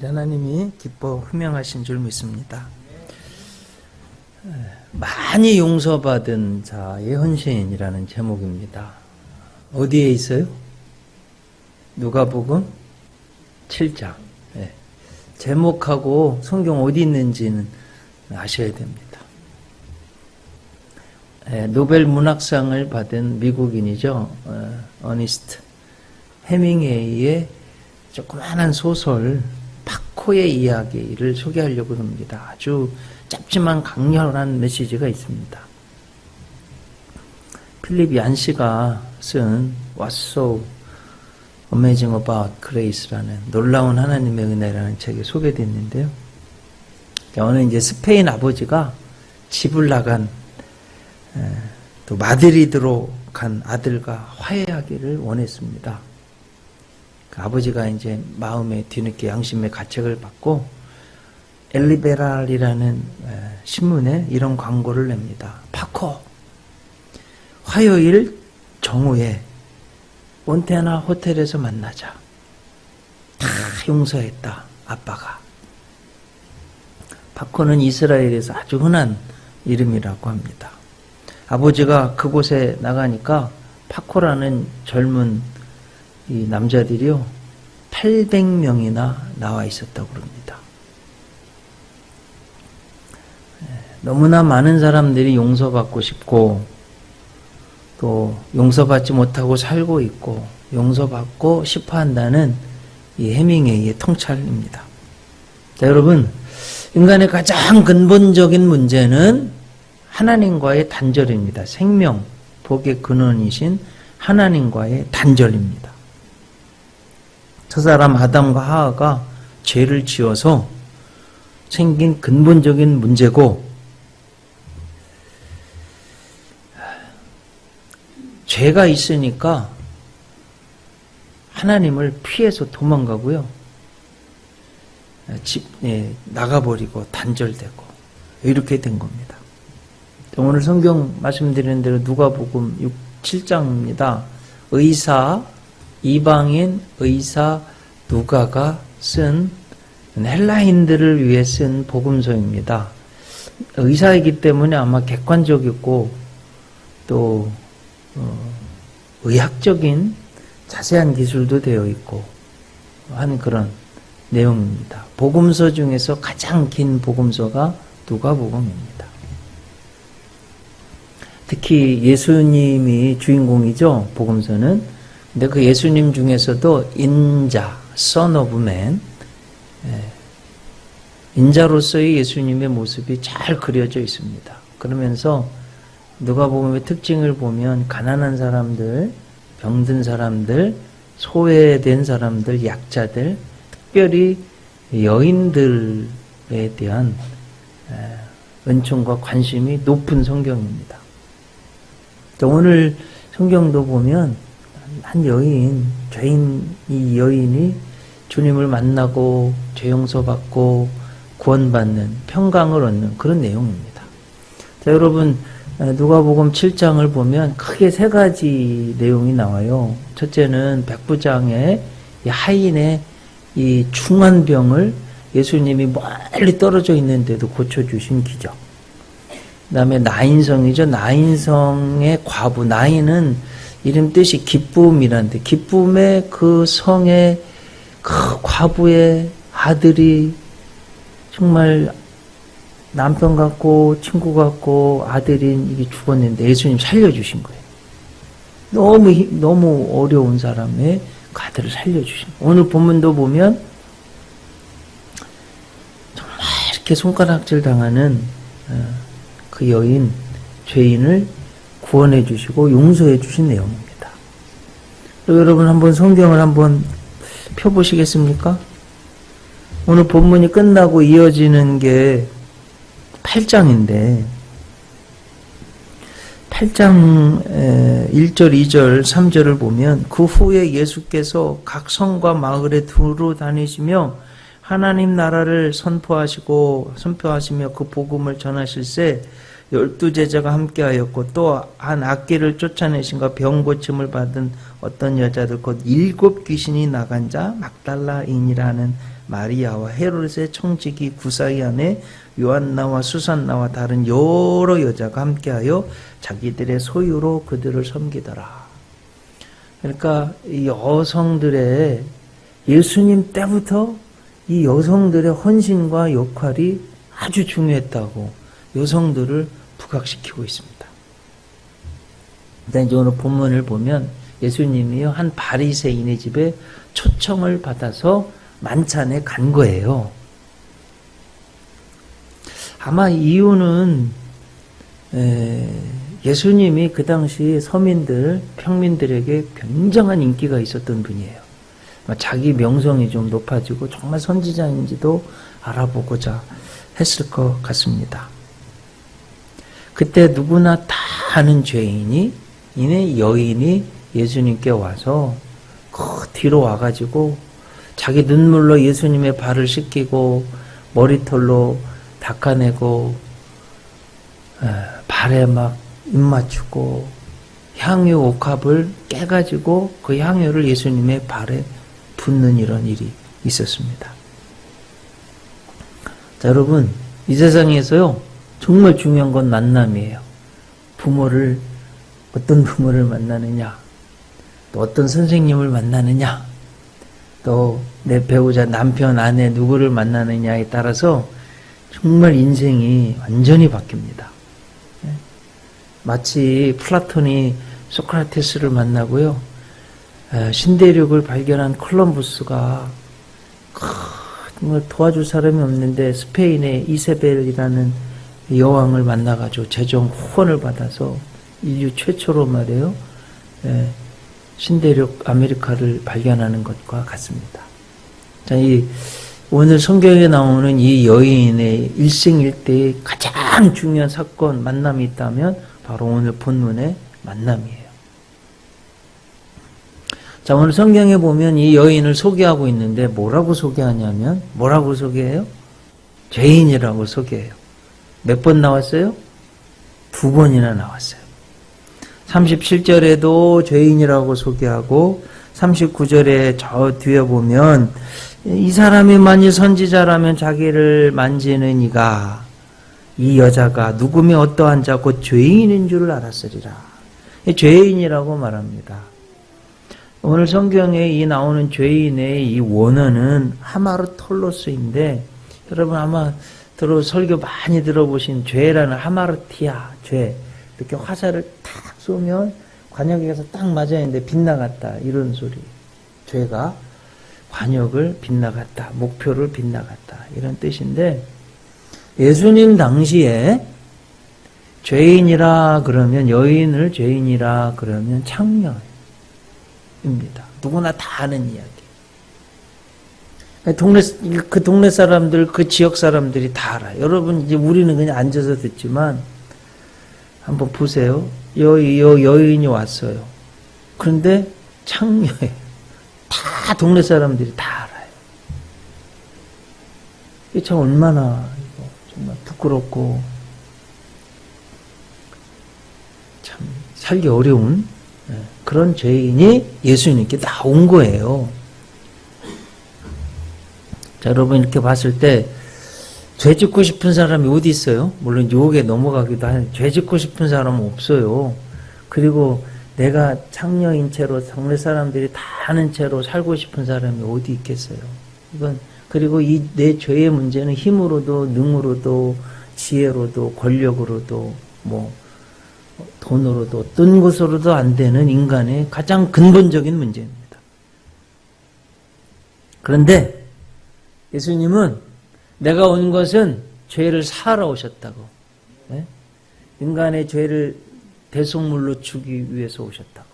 하나님이 기뻐 흠명하신 줄 믿습니다. 많이 용서받은 자의 헌신이라는 제목입니다. 어디에 있어요? 누가복음 7장. 네. 제목하고 성경 어디 있는지는 아셔야 됩니다. 노벨 문학상을 받은 미국인이죠. 어니스트 해밍웨이의 조그마한 소설 파코의 이야기를 소개하려고 합니다. 아주 짧지만 강렬한 메시지가 있습니다. 필립 얀시가 쓴 What's So Amazing About Grace라는 놀라운 하나님의 은혜라는 책에 소개됐는데요. 어느 이제 스페인 아버지가 집을 나간 또 마드리드로 간 아들과 화해하기를 원했습니다. 그 아버지가 이제 마음에 뒤늦게 양심의 가책을 받고 엘리베랄이라는 신문에 이런 광고를 냅니다. 파코, 화요일 정오에 몬테나 호텔에서 만나자. 다 용서했다, 아빠가. 파코는 이스라엘에서 아주 흔한 이름이라고 합니다. 아버지가 그곳에 나가니까 파코라는 젊은 이 남자들이요 800명이나 나와 있었다고 그럽니다. 너무나 많은 사람들이 용서받고 싶고 또 용서받지 못하고 살고 있고 용서받고 싶어 한다는 이 해밍웨이의 통찰입니다. 자, 여러분, 인간의 가장 근본적인 문제는 하나님과의 단절입니다. 생명, 복의 근원이신 하나님과의 단절입니다. 첫사람 아담과 하와가 죄를 지어서 생긴 근본적인 문제고, 죄가 있으니까 하나님을 피해서 도망가고요. 나가버리고 단절되고 이렇게 된 겁니다. 오늘 성경 말씀드리는 대로 누가복음 7장입니다. 의사, 이방인 의사 누가가 쓴 헬라인들을 위해 쓴 복음서입니다. 의사이기 때문에 아마 객관적이고 또 의학적인 자세한 기술도 되어 있고 하는 그런 내용입니다. 복음서 중에서 가장 긴 복음서가 누가복음입니다. 특히 예수님이 주인공이죠, 복음서는. 근데 그 예수님 중에서도 인자, Son of Man, 인자로서의 예수님의 모습이 잘 그려져 있습니다. 그러면서 누가복음의 특징을 보면 가난한 사람들, 병든 사람들, 소외된 사람들, 약자들, 특별히 여인들에 대한 은총과 관심이 높은 성경입니다. 오늘 성경도 보면 한 여인, 죄인, 이 여인이 주님을 만나고 죄 용서받고 구원받는 평강을 얻는 그런 내용입니다. 자, 여러분, 누가복음 7장을 보면 크게 세 가지 내용이 나와요. 첫째는 백부장의 이 하인의 이 중한 병을 예수님이 멀리 떨어져 있는데도 고쳐주신 기적. 그 다음에 나인성이죠. 나인성의 과부. 나인은 이름 뜻이 기쁨이란데, 기쁨의 그 성의 그 과부의 아들이 정말 남편 같고 친구 같고 아들인 이게 죽었는데 예수님 살려주신 거예요. 너무 어려운 사람의 그 아들을 살려주신 거예요. 오늘 본문도 보면 정말 이렇게 손가락질 당하는 그 여인, 죄인을 구원해 주시고 용서해 주신 내용입니다. 여러분 한번 성경을 한번 펴보시겠습니까? 오늘 본문이 끝나고 이어지는 게 8장인데 8장 1절, 2절, 3절을 보면 그 후에 예수께서 각 성과 마을에 두루 다니시며 하나님 나라를 선포하시며 그 복음을 전하실세 12 제자가 함께하였고 또 한 악귀를 쫓아내신가 병 고침을 받은 어떤 여자들 곧 7 귀신이 나간 자 막달라인이라는 마리아와 헤롯의 청지기 구사의 아내 요한나와 수산나와 다른 여러 여자가 함께하여 자기들의 소유로 그들을 섬기더라. 그러니까 이 여성들의 예수님 때부터 이 여성들의 헌신과 역할이 아주 중요했다고 여성들을 부각시키고 있습니다. 일단 이제 오늘 본문을 보면 예수님이요 한 바리새인의 집에 초청을 받아서 만찬에 간 거예요. 아마 이유는 예수님이 그 당시 서민들, 평민들에게 굉장한 인기가 있었던 분이에요. 자기 명성이 좀 높아지고 정말 선지자인지도 알아보고자 했을 것 같습니다. 그때 누구나 다 아는 죄인이 이내 여인이 예수님께 와서 그 뒤로 와가지고 자기 눈물로 예수님의 발을 씻기고 머리털로 닦아내고 발에 막 입 맞추고 향유 옥합을 깨가지고 그 향유를 예수님의 발에 붓는 이런 일이 있었습니다. 자, 여러분, 이 세상에서요 정말 중요한 건 만남이에요. 부모를 어떤 부모를 만나느냐, 또 어떤 선생님을 만나느냐, 또 내 배우자, 남편, 아내 누구를 만나느냐에 따라서 정말 인생이 완전히 바뀝니다. 마치 플라톤이 소크라테스를 만나고요, 신대륙을 발견한 콜럼부스가 정말 도와줄 사람이 없는데 스페인의 이세벨이라는 여왕을 만나가지고 재정 후원을 받아서 인류 최초로 말이에요, 신대륙 아메리카를 발견하는 것과 같습니다. 자, 오늘 성경에 나오는 이 여인의 일생일대의 가장 중요한 사건, 만남이 있다면 바로 오늘 본문의 만남이에요. 자, 오늘 성경에 보면 이 여인을 소개하고 있는데 뭐라고 소개하냐면, 뭐라고 소개해요? 죄인이라고 소개해요. 몇 번 나왔어요? 2번이나 나왔어요. 37절에도 죄인이라고 소개하고 39절에 저 뒤에 보면 이 사람이 만일 선지자라면 자기를 만지는 이가, 이 여자가 누구며 어떠한 자 곧 죄인인 줄을 알았으리라. 죄인이라고 말합니다. 오늘 성경에 이 나오는 죄인의 이 원어는 하마르톨로스인데, 여러분 아마 설교 많이 들어보신 죄라는 하마르티아, 죄. 이렇게 화살을 탁 쏘면 관역에 가서 딱 맞아야 하는데 빗나갔다, 이런 소리. 죄가 관역을 빗나갔다, 목표를 빗나갔다, 이런 뜻인데, 예수님 당시에 죄인이라 그러면, 여인을 죄인이라 그러면 창녀입니다. 누구나 다 아는 이야기. 그 동네 사람들, 그 지역 사람들이 다 알아요. 여러분, 이제 우리는 그냥 앉아서 듣지만, 한번 보세요. 여인이 왔어요. 그런데 창녀예요. 다 동네 사람들이 다 알아요. 이게 참 얼마나 정말 부끄럽고 참 살기 어려운 그런 죄인이 예수님께 나온 거예요. 자, 여러분 이렇게 봤을 때 죄 짓고 싶은 사람이 어디 있어요? 물론 유혹에 넘어가기도 하는데 죄 짓고 싶은 사람은 없어요. 그리고 내가 창녀인 채로 동네 사람들이 다 아는 채로 살고 싶은 사람이 어디 있겠어요? 그리고 이 내 죄의 문제는 힘으로도 능으로도 지혜로도 권력으로도 돈으로도 어떤 것으로도 안 되는 인간의 가장 근본적인 문제입니다. 그런데 예수님은 내가 온 것은 죄를 사하러 오셨다고, 인간의 죄를 대속물로 주기 위해서 오셨다고.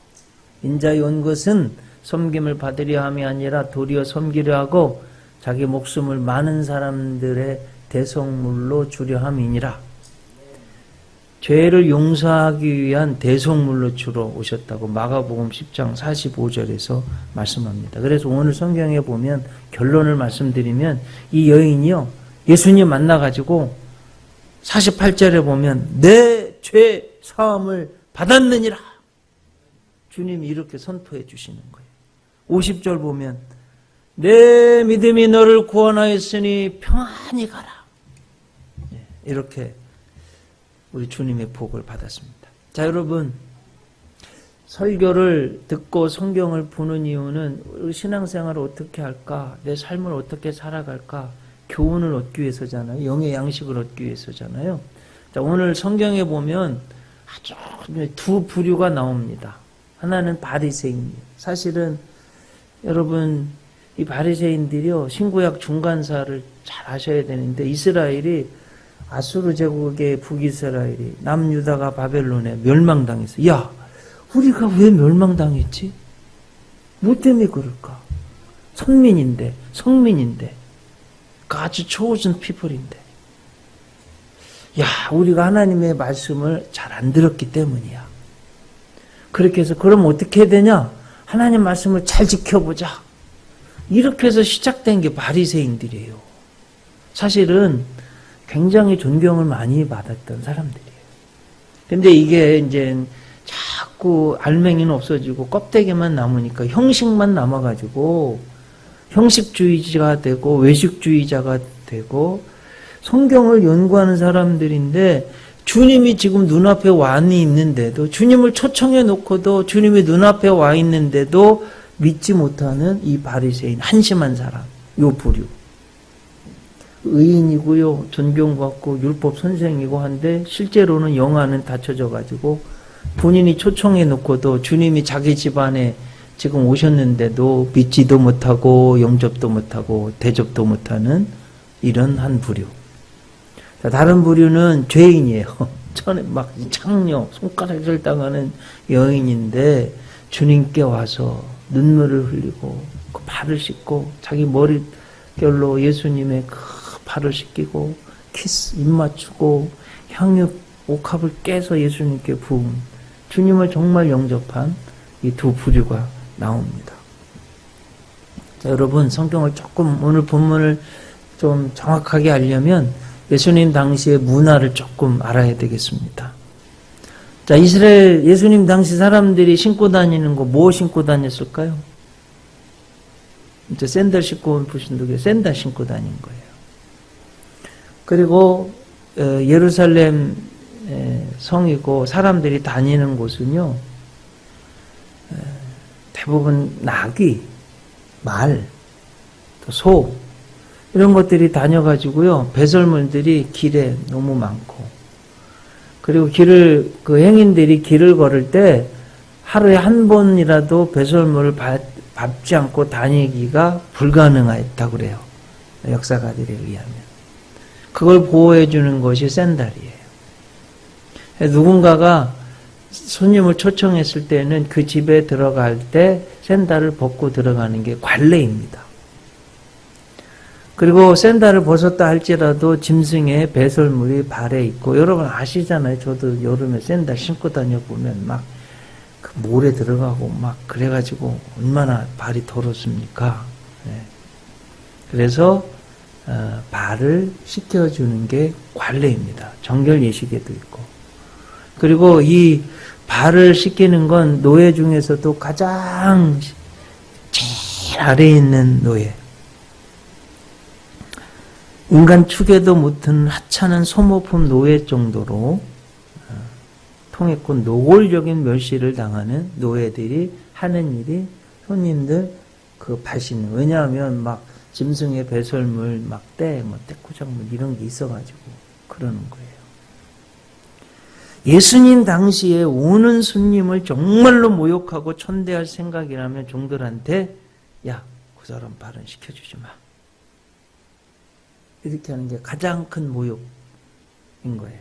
인자에 온 것은 섬김을 받으려 함이 아니라 도리어 섬기려 하고 자기 목숨을 많은 사람들의 대속물로 주려 함이니라. 죄를 용서하기 위한 대속물로 주러 오셨다고 마가복음 10장 45절에서 말씀합니다. 그래서 오늘 성경에 보면 결론을 말씀드리면 이 여인이요, 예수님 만나가지고 48절에 보면 내 죄 사함을 받았느니라. 주님이 이렇게 선포해 주시는 거예요. 50절 보면 내 믿음이 너를 구원하였으니 평안히 가라. 이렇게 우리 주님의 복을 받았습니다. 자, 여러분, 설교를 듣고 성경을 보는 이유는 우리 신앙생활을 어떻게 할까? 내 삶을 어떻게 살아갈까? 교훈을 얻기 위해서잖아요. 영의 양식을 얻기 위해서잖아요. 자, 오늘 성경에 보면 아주 두 부류가 나옵니다. 하나는 바리새인이에요. 사실은 여러분, 이 바리새인들이요, 신구약 중간사를 잘 아셔야 되는데, 이스라엘이 아수르 제국의 북이스라엘이 남유다가 바벨론에 멸망당했어. 야, 우리가 왜 멸망당했지? 뭐 때문에 그럴까? 선민인데, 성민인데, 아주 chosen people인데. 야, 우리가 하나님의 말씀을 잘 안 들었기 때문이야. 그렇게 해서 그럼 어떻게 해야 되냐? 하나님 말씀을 잘 지켜보자. 이렇게 해서 시작된 게 바리새인들이에요. 사실은 굉장히 존경을 많이 받았던 사람들이에요. 근데 이게 이제 자꾸 알맹이는 없어지고 껍데기만 남으니까 형식만 남아가지고 형식주의자가 되고 외식주의자가 되고 성경을 연구하는 사람들인데 주님이 지금 눈앞에 와 있는데도 주님을 초청해 놓고도 주님이 눈앞에 와 있는데도 믿지 못하는 이 바리새인 한심한 사람, 요 부류. 의인이고요, 존경받고 율법 선생이고 한데 실제로는 영안은 닫혀져 가지고 본인이 초청해 놓고도 주님이 자기 집안에 지금 오셨는데도 믿지도 못하고 영접도 못하고 대접도 못하는 이런 한 부류. 다른 부류는 죄인이에요. 전에 막 창녀, 손가락질 당하는 여인인데 주님께 와서 눈물을 흘리고 그 발을 씻고 자기 머릿결로 예수님의 그 발을 씻기고 키스, 입 맞추고 향유 옥합을 깨서 예수님께 부은 주님을 정말 영접한 이 두 부류가 나옵니다. 자, 여러분, 성경을 조금 오늘 본문을 좀 정확하게 알려면 예수님 당시의 문화를 조금 알아야 되겠습니다. 자, 이스라엘 예수님 당시 사람들이 신고 다니는 거 뭐 신고 다녔을까요? 이제 샌들 신고 보신 분들 샌들 신고 다닌 거예요. 그리고 예루살렘 성이고 사람들이 다니는 곳은요, 대부분 나귀, 말, 또 소 이런 것들이 다녀가지고요, 배설물들이 길에 너무 많고, 그리고 그 행인들이 길을 걸을 때 하루에 한 번이라도 배설물을 밟지 않고 다니기가 불가능했다고 그래요. 역사가들에 의하면. 그걸 보호해 주는 것이 샌달이에요. 누군가가 손님을 초청했을 때는 그 집에 들어갈 때 샌달을 벗고 들어가는 게 관례입니다. 그리고 샌달을 벗었다 할지라도 짐승의 배설물이 발에 있고, 여러분 아시잖아요. 저도 여름에 샌달 신고 다녀보면 막 그 모래 들어가고 막 그래가지고 얼마나 발이 더럽습니까? 네. 그래서 발을 씻겨주는 게 관례입니다. 정결 예식에도 있고. 그리고 이 발을 씻기는 건 노예 중에서도 가장 제일 아래에 있는 노예. 인간 축에도 못한 하찮은 소모품 노예 정도로 통했고 노골적인 멸시를 당하는 노예들이 하는 일이 손님들 그 발씻는. 왜냐하면 막 짐승의 배설물, 막 떼꾸작물 이런 게 있어가지고 그러는 거예요. 예수님 당시에 오는 손님을 정말로 모욕하고 천대할 생각이라면 종들한테 야, 그 사람 발은 시켜주지 마. 이렇게 하는 게 가장 큰 모욕인 거예요.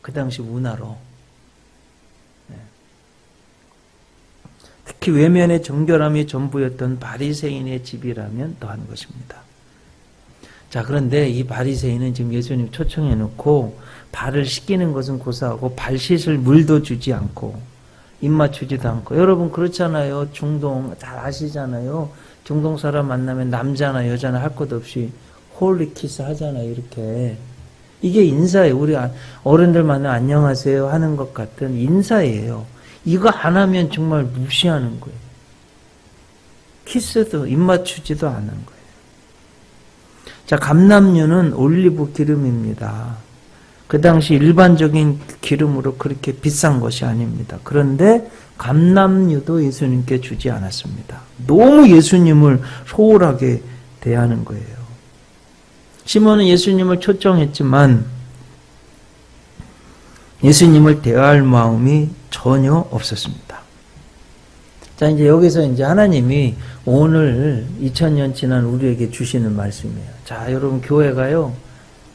그 당시 문화로. 네. 특히 외면의 정결함이 전부였던 바리새인의 집이라면 더한 것입니다. 자, 그런데 이 바리새인은 지금 예수님 초청해 놓고 발을 씻기는 것은 고사하고 발 씻을 물도 주지 않고 입 맞추지도 않고. 여러분 그렇잖아요. 중동 잘 아시잖아요. 중동 사람 만나면 남자나 여자나 할 것 없이 홀리 키스 하잖아요. 이렇게 이게 인사예요. 우리 어른들 만나 안녕하세요 하는 것 같은 인사예요. 이거 안 하면 정말 무시하는 거예요. 키스도 입 맞추지도 않은 거예요. 자, 감람유는 올리브 기름입니다. 그 당시 일반적인 기름으로 그렇게 비싼 것이 아닙니다. 그런데 감람유도 예수님께 주지 않았습니다. 너무 예수님을 소홀하게 대하는 거예요. 시몬은 예수님을 초청했지만 예수님을 대할 마음이 전혀 없었습니다. 자, 이제 여기서 이제 하나님이 오늘 2000년 지난 우리에게 주시는 말씀이에요. 자, 여러분 교회가요,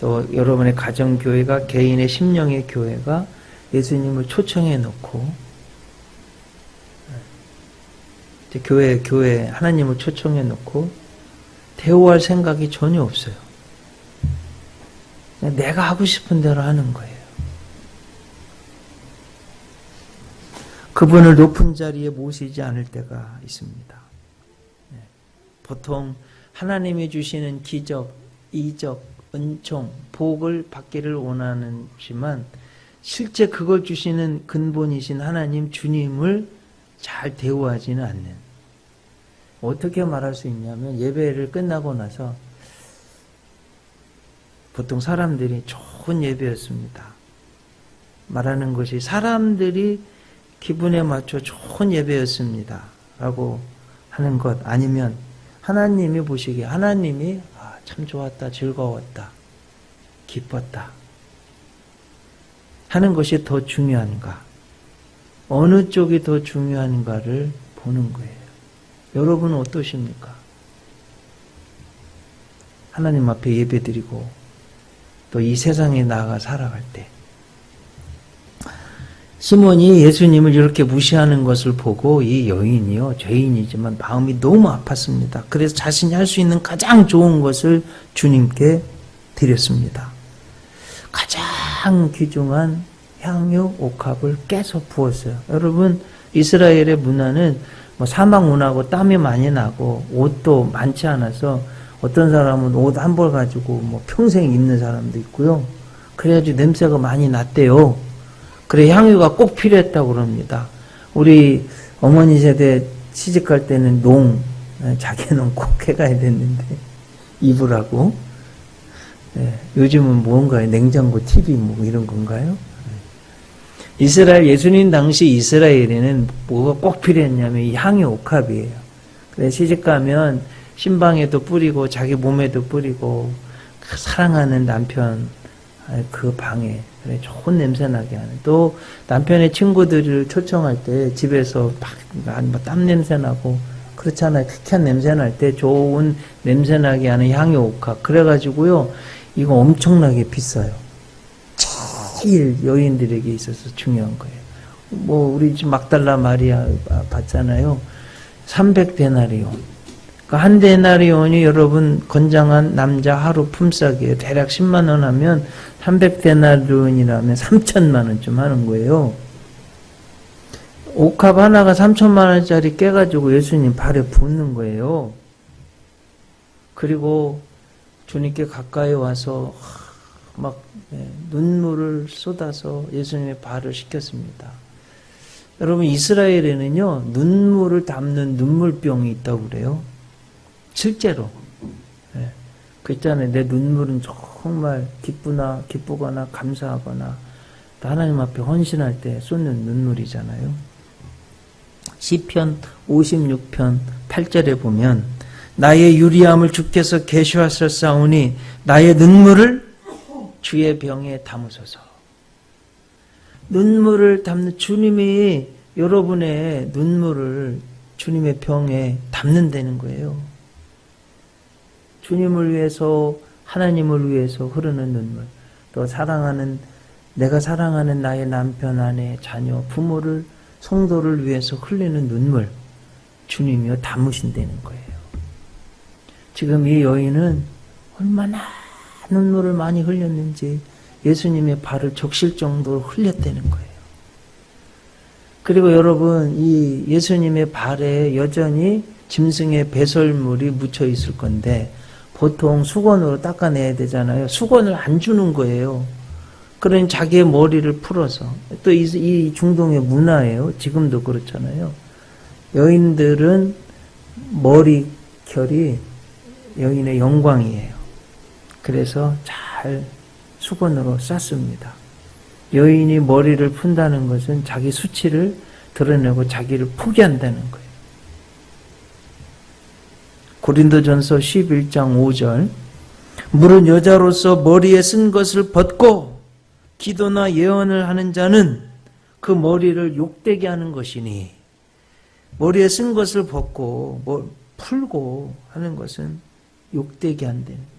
또 여러분의 가정교회가, 개인의 심령의 교회가 예수님을 초청해 놓고, 교회 하나님을 초청해 놓고 대우할 생각이 전혀 없어요. 내가 하고 싶은 대로 하는 거예요. 그분을 높은 자리에 모시지 않을 때가 있습니다. 보통 하나님이 주시는 기적, 이적, 은총, 복을 받기를 원하지만 실제 그걸 주시는 근본이신 하나님, 주님을 잘 대우하지는 않는. 어떻게 말할 수 있냐면 예배를 끝나고 나서 보통 사람들이 좋은 예배였습니다. 말하는 것이 사람들이 기분에 맞춰 좋은 예배였습니다. 라고 하는 것 아니면 하나님이 보시기에 하나님이 참 좋았다, 즐거웠다, 기뻤다 하는 것이 더 중요한가? 어느 쪽이 더 중요한가를 보는 거예요. 여러분은 어떠십니까? 하나님 앞에 예배드리고 또 이 세상에 나아가 살아갈 때 시몬이 예수님을 이렇게 무시하는 것을 보고 이 여인이요, 죄인이지만 마음이 너무 아팠습니다. 그래서 자신이 할 수 있는 가장 좋은 것을 주님께 드렸습니다. 가장 귀중한 향유 옥합을 깨서 부었어요. 여러분, 이스라엘의 문화는 사막 문화고 땀이 많이 나고 옷도 많지 않아서 어떤 사람은 옷 한 벌 가지고 평생 입는 사람도 있고요. 그래가지고 냄새가 많이 났대요. 그래 향유가 꼭 필요했다고 그럽니다. 우리 어머니 세대 시집갈 때는 자기는 꼭 해가야 됐는데 입으라고. 요즘은 뭔가요? 냉장고, TV 이런 건가요? 이스라엘, 예수님 당시 이스라엘에는 뭐가 꼭 필요했냐면 이 향유 옥합이에요. 그래 시집가면 신방에도 뿌리고 자기 몸에도 뿌리고 사랑하는 남편 그 방에 그래 좋은 냄새 나게 하는, 또 남편의 친구들을 초청할 때 집에서 막 땀 냄새 나고 그렇잖아요. 쾌쾌한 냄새 날 때 좋은 냄새 나게 하는 향유 옥합. 그래가지고요 이거 엄청나게 비싸요. 제일 여인들에게 있어서 중요한 거예요. 우리 지금 막달라 마리아 봤잖아요. 300데나리온. 한 데나리온이 여러분 건장한 남자 하루 품삯이에요. 대략 10만 원 하면 300데나리온이라면 3천만 원쯤 하는 거예요. 옥합 하나가 3천만 원짜리 깨가지고 예수님 발에 붓는 거예요. 그리고 주님께 가까이 와서 막 눈물을 쏟아서 예수님의 발을 씻겼습니다. 여러분, 이스라엘에는요 눈물을 담는 눈물병이 있다고 그래요. 실제로. 그 있잖아요. 내 눈물은 정말 기쁘거나 감사하거나 또 하나님 앞에 헌신할 때 쏟는 눈물이잖아요. 시편 56편 8절에 보면 나의 유리함을 주께서 계시하셨사오니 나의 눈물을 주의 병에 담으소서. 눈물을 담는, 주님이 여러분의 눈물을 주님의 병에 담는다는 거예요. 주님을 위해서, 하나님을 위해서 흐르는 눈물, 또 내가 사랑하는 나의 남편, 아내, 자녀, 부모를, 성도를 위해서 흘리는 눈물, 주님이요 담으신다는 거예요. 지금 이 여인은 얼마나 눈물을 많이 흘렸는지 예수님의 발을 적실 정도로 흘렸다는 거예요. 그리고 여러분, 이 예수님의 발에 여전히 짐승의 배설물이 묻혀 있을 건데 보통 수건으로 닦아내야 되잖아요. 수건을 안 주는 거예요. 그러니 자기의 머리를 풀어서. 또 이 중동의 문화예요. 지금도 그렇잖아요. 여인들은 머리결이 여인의 영광이에요. 그래서 잘 수건으로 쌌습니다. 여인이 머리를 푼다는 것은 자기 수치를 드러내고 자기를 포기한다는 거예요. 고린도전서 11장 5절 무릇 여자로서 머리에 쓴 것을 벗고 기도나 예언을 하는 자는 그 머리를 욕되게 하는 것이니 머리에 쓴 것을 벗고 풀고 하는 것은 욕되게 한다는 거예요.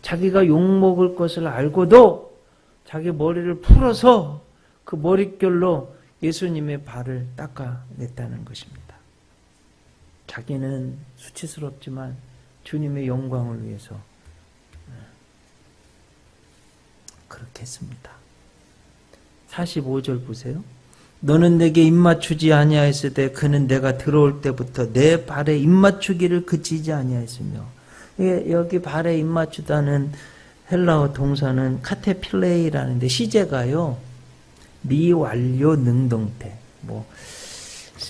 자기가 욕먹을 것을 알고도 자기 머리를 풀어서 그 머릿결로 예수님의 발을 닦아냈다는 것입니다. 자기는 수치스럽지만 주님의 영광을 위해서 그렇게 했습니다. 45절 보세요. 너는 내게 입맞추지 아니하였을 때 그는 내가 들어올 때부터 내 발에 입맞추기를 그치지 아니하였으며 여기 발에 입맞추다는 헬라어 동사는 카테필레이라는데 시제가요. 미완료 능동태.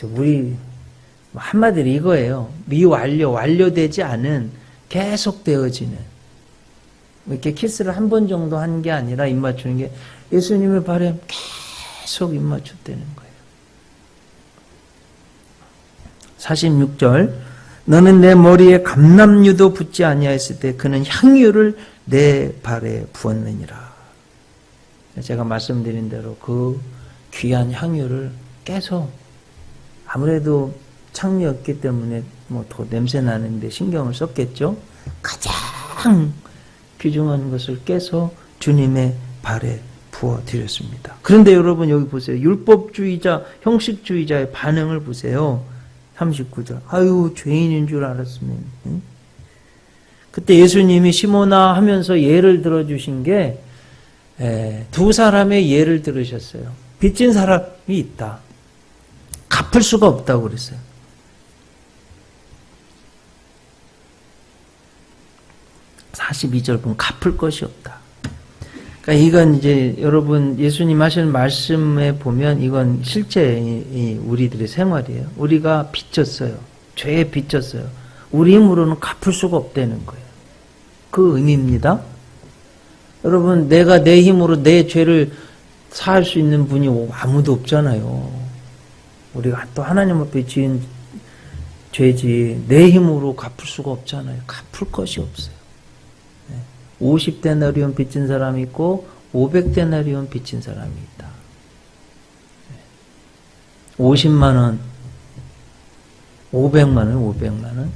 우리 한마디로 이거예요. 완료되지 않은 계속되어지는. 이렇게 키스를 한 번 정도 한 게 아니라 입맞추는 게 예수님의 발에 계속 입맞췄다는 거예요. 46절 너는 내 머리에 감람유도 붓지 아니하였을 때 그는 향유를 내 발에 부었느니라. 제가 말씀드린 대로 그 귀한 향유를 계속 아무래도 창녀였기 때문에 더 냄새 나는데 신경을 썼겠죠. 가장 귀중한 것을 깨서 주님의 발에 부어드렸습니다. 그런데 여러분 여기 보세요. 율법주의자, 형식주의자의 반응을 보세요. 39절. 아유 죄인인 줄 알았으면. 응? 그때 예수님이 시몬아 하면서 예를 들어주신 게 두 사람의 예를 들으셨어요. 빚진 사람이 있다. 갚을 수가 없다고 그랬어요. (42절) 보면 갚을 것이 없다. 그러니까 이건 이제 여러분 예수님 하시는 말씀에 보면 이건 실제 우리들의 생활이에요. 우리가 빚졌어요. 죄에 빚졌어요. 우리 힘으로는 갚을 수가 없다는 거예요. 그 의미입니다. 여러분 내가 내 힘으로 내 죄를 사할 수 있는 분이 아무도 없잖아요. 우리가 또 하나님 앞에 지은 죄지 내 힘으로 갚을 수가 없잖아요. 갚을 것이 없어요. 50데나리온 빚진 사람이 있고 500데나리온 빚진 사람이 있다. 50만 원, 500만 원,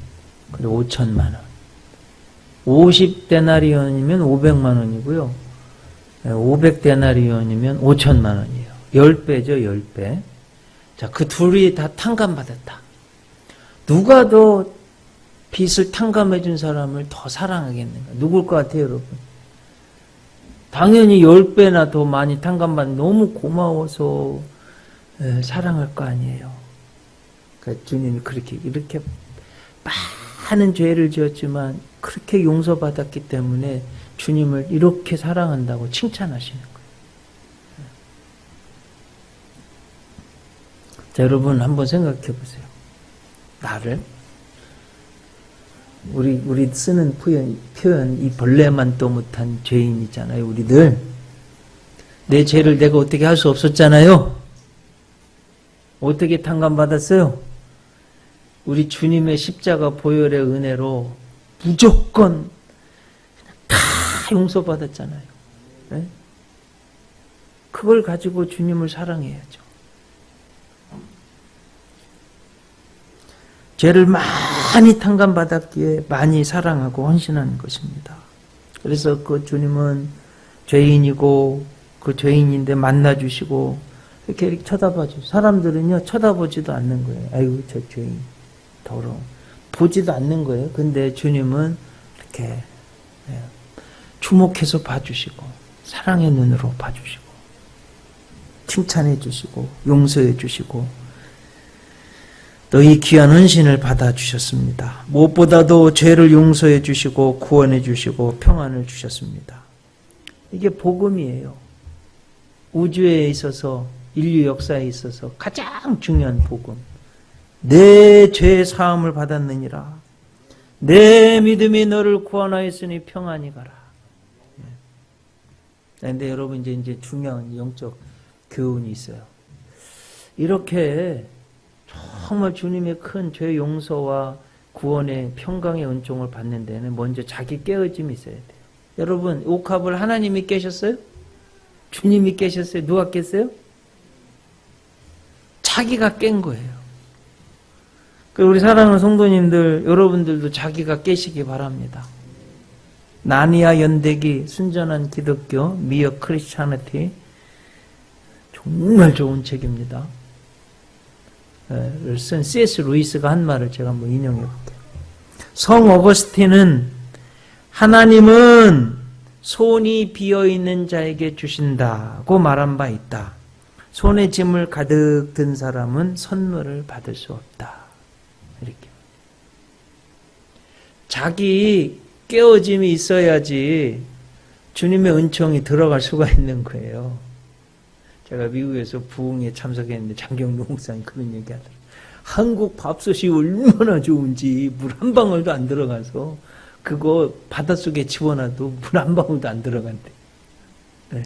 그리고 5천만 원. 50데나리온이면 500만 원이고요. 500데나리온이면 5천만 원이에요. 10배죠, 10배. 자, 그 둘이 다 탕감받았다. 누가 더 빚을 탕감해 준 사람을 더 사랑하겠는가? 누굴 것 같아요, 여러분? 당연히 10배나 더 많이 탕감받는 너무 고마워서 사랑할 거 아니에요. 그러니까 주님이 이렇게 많은 죄를 지었지만 그렇게 용서받았기 때문에 주님을 이렇게 사랑한다고 칭찬하시는 거예요. 자, 여러분 한번 생각해 보세요. 나를 우리 쓰는 표현 이 벌레만도 못한 죄인이잖아요. 우리들 내 죄를 내가 어떻게 할 수 없었잖아요. 어떻게 탕감받았어요? 우리 주님의 십자가 보혈의 은혜로 무조건 다 용서받았잖아요. 네? 그걸 가지고 주님을 사랑해야죠. 죄를 많이 탕감받았기에 많이 사랑하고 헌신하는 것입니다. 그래서 그 주님은 죄인이고 그 죄인인데 만나주시고 이렇게 쳐다봐주고 사람들은요 쳐다보지도 않는 거예요. 아이고 저 죄인 더러워 보지도 않는 거예요. 근데 주님은 이렇게 주목해서 봐주시고 사랑의 눈으로 봐주시고 칭찬해 주시고 용서해 주시고 또 또 이 귀한 헌신을 받아주셨습니다. 무엇보다도 죄를 용서해 주시고 구원해 주시고 평안을 주셨습니다. 이게 복음이에요. 우주에 있어서 인류 역사에 있어서 가장 중요한 복음. 내 죄 사함을 받았느니라. 내 믿음이 너를 구원하였으니 평안히 가라. 그런데 여러분 이제 중요한 영적 교훈이 있어요. 이렇게 정말 주님의 큰 죄 용서와 구원의 평강의 은총을 받는 데는 먼저 자기 깨어짐이 있어야 돼요. 여러분 옥합을 하나님이 깨셨어요? 주님이 깨셨어요? 누가 깼어요? 자기가 깬 거예요. 우리 사랑하는 성도님들, 여러분들도 자기가 깨시기 바랍니다. 나니아 연대기 순전한 기독교 미어 크리스찬리티 정말 좋은 책입니다. 쓴 C.S. 루이스가 한 말을 제가 한번 인용해 볼게요. 성 어거스틴은 하나님은 손이 비어있는 자에게 주신다고 말한 바 있다. 손에 짐을 가득 든 사람은 선물을 받을 수 없다. 이렇게. 자기 깨어짐이 있어야지 주님의 은총이 들어갈 수가 있는 거예요. 제가 미국에서 부흥에 참석했는데 장경동 목사님 그런 얘기 하더라고요. 한국 밥솥이 얼마나 좋은지 물 한 방울도 안 들어가서 그거 바닷속에 집어넣어도 물 한 방울도 안 들어간대. 네.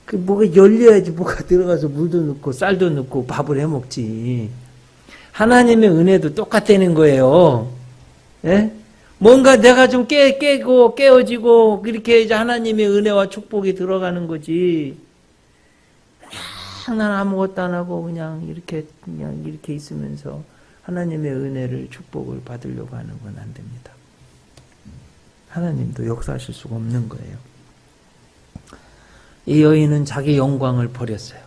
그 뭐가 열려야지 뭐가 들어가서 물도 넣고 쌀도 넣고 밥을 해 먹지. 하나님의 은혜도 똑같다는 거예요. 네? 뭔가 내가 좀 깨고 깨어지고 그렇게 이제 하나님의 은혜와 축복이 들어가는 거지. 난 아무것도 안 하고 그냥 이렇게 있으면서 하나님의 은혜를 축복을 받으려고 하는 건 안 됩니다. 하나님도 역사하실 수가 없는 거예요. 이 여인은 자기 영광을 버렸어요.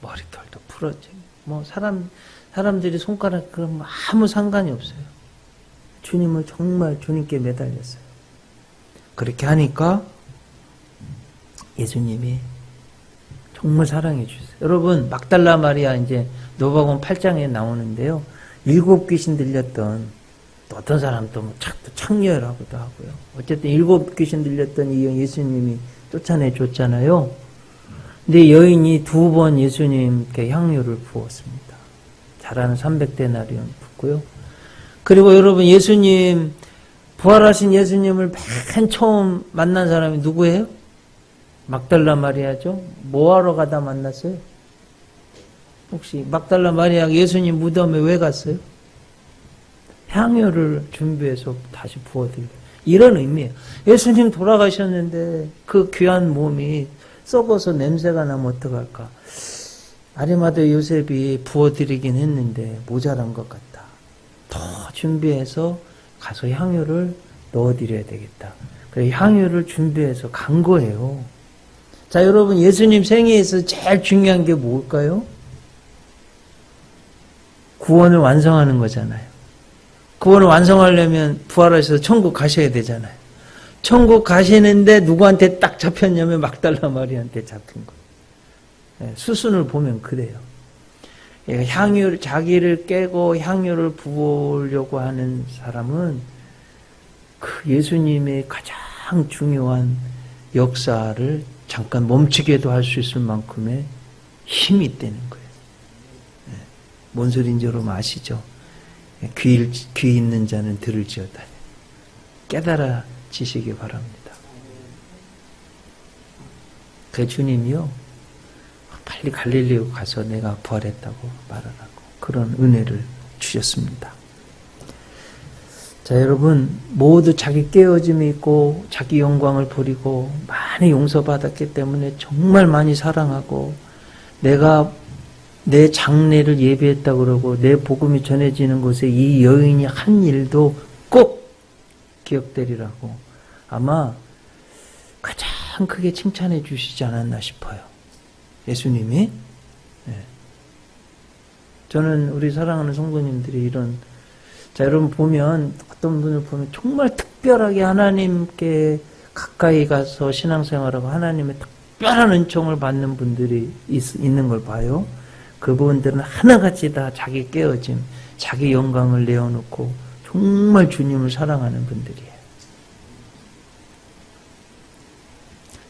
머리털도 풀었죠. 뭐 사람들이 손가락 그럼 아무 상관이 없어요. 주님을 정말 주님께 매달렸어요. 그렇게 하니까 예수님이 정말 사랑해 주셨어요. 여러분 막달라 마리아 이제 누가복음 8장에 나오는데요. 7 귀신 들렸던 또 어떤 사람 또 창녀라고도 하고요. 어쨌든 7 귀신 들렸던 이 예수님이 쫓아내 줬잖아요. 근데 여인이 2번 예수님께 향유를 부었습니다. 잘하는 300데나리온 붓고요. 그리고 여러분 예수님 부활하신 예수님을 맨 처음 만난 사람이 누구예요? 막달라 마리아죠. 뭐하러 가다 만났어요? 혹시 막달라 마리아가 예수님 무덤에 왜 갔어요? 향유를 준비해서 다시 부어드리고 이런 의미예요. 예수님 돌아가셨는데 그 귀한 몸이 썩어서 냄새가 나면 어떡할까? 아리마대 요셉이 부어드리긴 했는데 모자란 것 같다. 더 준비해서 가서 향유를 넣어드려야 되겠다. 그래서 향유를 준비해서 간 거예요. 자, 여러분 예수님 생애에서 제일 중요한 게 뭘까요? 구원을 완성하는 거잖아요. 구원을 완성하려면 부활하셔서 천국 가셔야 되잖아요. 천국 가시는데 누구한테 딱 잡혔냐면 막달라 마리아한테 잡힌 거예요. 수순을 보면 그래요. 향유를 자기를 깨고 향유를 부으려고 하는 사람은 그 예수님의 가장 중요한 역사를 잠깐 멈추게도 할 수 있을 만큼의 힘이 있다는 거예요. 뭔 소리인지 여러분 아시죠? 귀 있는 자는 들을지어다. 깨달아지시기 바랍니다. 그 주님이요, 빨리 갈릴리로 가서 내가 부활했다고 말하라고 그런 은혜를 주셨습니다. 자, 여러분 모두 자기 깨어짐이 있고 자기 영광을 버리고 많이 용서받았기 때문에 정말 많이 사랑하고 내가 내 장례를 예비했다 그러고 내 복음이 전해지는 곳에 이 여인이 한 일도 꼭 기억되리라고 아마 가장 크게 칭찬해 주시지 않았나 싶어요. 예수님이. 네. 저는 우리 사랑하는 성도님들이 이런, 자, 여러분 보면 어떤 분을 보면 정말 특별하게 하나님께 가까이 가서 신앙생활하고 하나님의 특별한 은총을 받는 분들이 있는 걸 봐요. 그분들은 하나같이 다 자기 깨어짐, 자기 영광을 내어놓고 정말 주님을 사랑하는 분들이에요.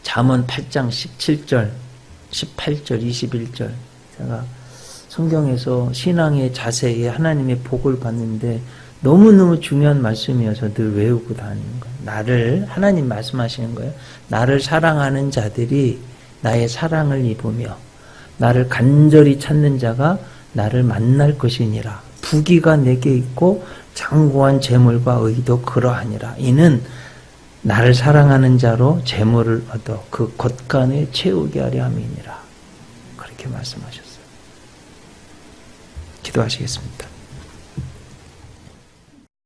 잠언 8장 17절, 18절, 21절. 제가 성경에서 신앙의 자세에 하나님의 복을 받는데 너무너무 중요한 말씀이어서 늘 외우고 다니는 거예요. 하나님 말씀하시는 거예요. 나를 사랑하는 자들이 나의 사랑을 입으며 나를 간절히 찾는 자가 나를 만날 것이니라. 부귀가 내게 있고 장구한 재물과 의도 그러하니라. 이는 나를 사랑하는 자로 재물을 얻어 그 곳간에 채우게 하려 함이니라. 그렇게 말씀하셨어요. 기도하시겠습니다.